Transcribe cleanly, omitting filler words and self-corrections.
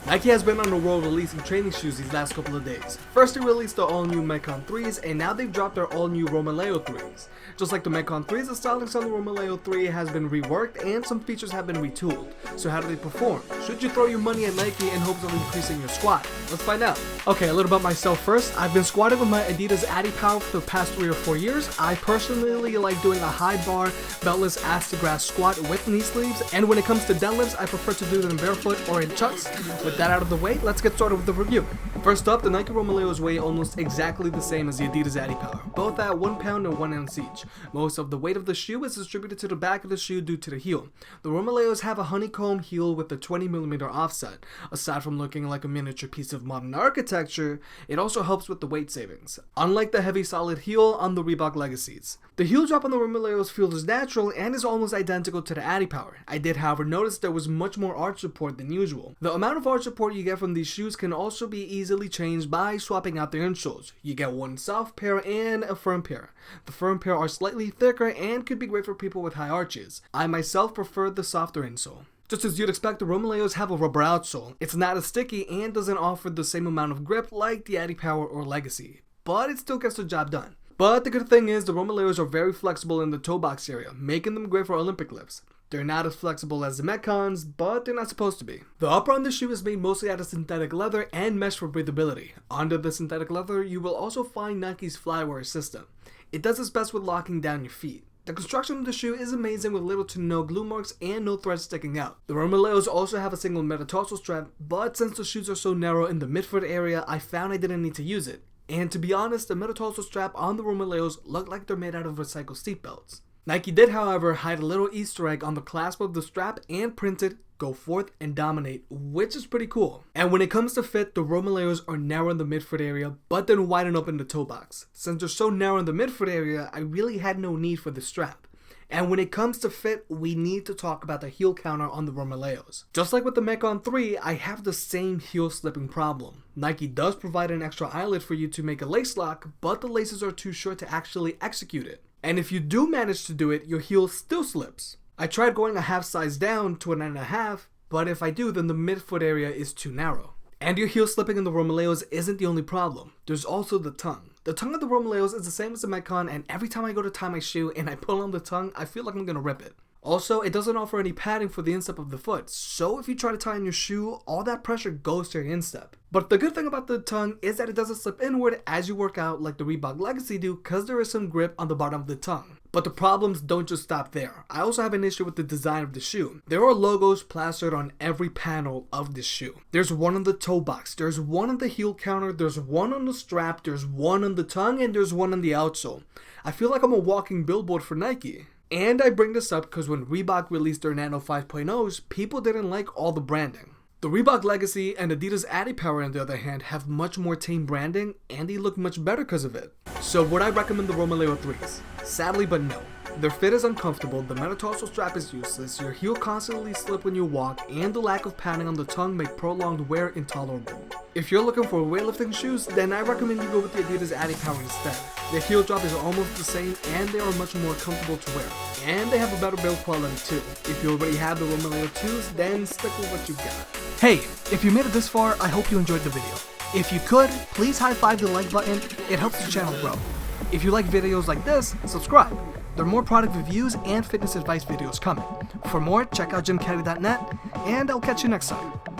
Nike has been on the roll releasing training shoes these last couple of days. First they released the all-new Metcon 3s, and now they've dropped their all-new Romaleo 3s. Just like the Metcon 3s, the stylings on the Romaleo 3 has been reworked and some features have been retooled. So how do they perform? Should you throw your money at Nike in hopes of increasing your squat? Let's find out. Okay, a little about myself first. I've been squatting with my Adidas AdiPower for the past 3 or 4 years. I personally like doing a high bar, beltless ass to grass squat with knee sleeves, and when it comes to deadlifts, I prefer to do them barefoot or in chucks. With that out of the way, let's get started with the review. First up, the Nike Romaleos weigh almost exactly the same as the Adidas AdiPower, both at 1 pound and 1 ounce each. Most of the weight of the shoe is distributed to the back of the shoe due to the heel. The Romaleos have a honeycomb heel with a 20mm offset. Aside from looking like a miniature piece of modern architecture, it also helps with the weight savings, unlike the heavy solid heel on the Reebok Legacies. The heel drop on the Romaleos feels natural and is almost identical to the AdiPower. I did, however, notice there was much more arch support than usual. The amount of arch support you get from these shoes can also be easily changed by swapping out the insoles. You get one soft pair and a firm pair. The firm pair are slightly thicker and could be great for people with high arches. I myself prefer the softer insole. Just as you'd expect, the Romaleos have a rubber outsole. It's not as sticky and doesn't offer the same amount of grip like the AdiPower or Legacy, but it still gets the job done. But the good thing is the Romaleos are very flexible in the toe box area, making them great for Olympic lifts. They're not as flexible as the Metcons, but they're not supposed to be. The upper on the shoe is made mostly out of synthetic leather and mesh for breathability. Under the synthetic leather, you will also find Nike's Flywire system. It does its best with locking down your feet. The construction of the shoe is amazing with little to no glue marks and no threads sticking out. The Romaleos also have a single metatarsal strap, but since the shoes are so narrow in the midfoot area, I found I didn't need to use it. And to be honest, the metatarsal strap on the Romaleos look like they're made out of recycled seatbelts. Nike did, however, hide a little Easter egg on the clasp of the strap and printed "Go forth and dominate," which is pretty cool. And when it comes to fit, the Romaleos are narrow in the midfoot area, but then widen up in the toe box. Since they're so narrow in the midfoot area, I really had no need for the strap. And when it comes to fit, we need to talk about the heel counter on the Romaleos. Just like with the Metcon 3, I have the same heel slipping problem. Nike does provide an extra eyelet for you to make a lace lock, but the laces are too short to actually execute it. And if you do manage to do it, your heel still slips. I tried going a half size down to a 9.5, but if I do, then the midfoot area is too narrow. And your heel slipping in the Romaleos isn't the only problem. There's also the tongue. The tongue of the Romaleos is the same as the Metcon, and every time I go to tie my shoe and I pull on the tongue, I feel like I'm gonna rip it. Also, it doesn't offer any padding for the instep of the foot, so if you try to tie on your shoe, all that pressure goes to your instep. But the good thing about the tongue is that it doesn't slip inward as you work out like the Reebok Legacy do, because there is some grip on the bottom of the tongue. But the problems don't just stop there. I also have an issue with the design of the shoe. There are logos plastered on every panel of this shoe. There's one on the toe box, there's one on the heel counter, there's one on the strap, there's one on the tongue, and there's one on the outsole. I feel like I'm a walking billboard for Nike. And I bring this up because when Reebok released their Nano 5.0s, people didn't like all the branding. The Reebok Legacy and Adidas AdiPower, on the other hand, have much more tame branding, and they look much better because of it. So would I recommend the Romaleo 3s? Sadly, but no. Their fit is uncomfortable, the metatarsal strap is useless, your heel constantly slip when you walk, and the lack of padding on the tongue make prolonged wear intolerable. If you're looking for weightlifting shoes, then I recommend you go with the Adidas AdiPower instead. The heel drop is almost the same, and they are much more comfortable to wear. And they have a better build quality too. If you already have the Romaleo 2s, then stick with what you got. Hey, if you made it this far, I hope you enjoyed the video. If you could, please high five the like button, it helps the channel grow. If you like videos like this, subscribe. There are more product reviews and fitness advice videos coming. For more, check out gymcaddy.net, and I'll catch you next time.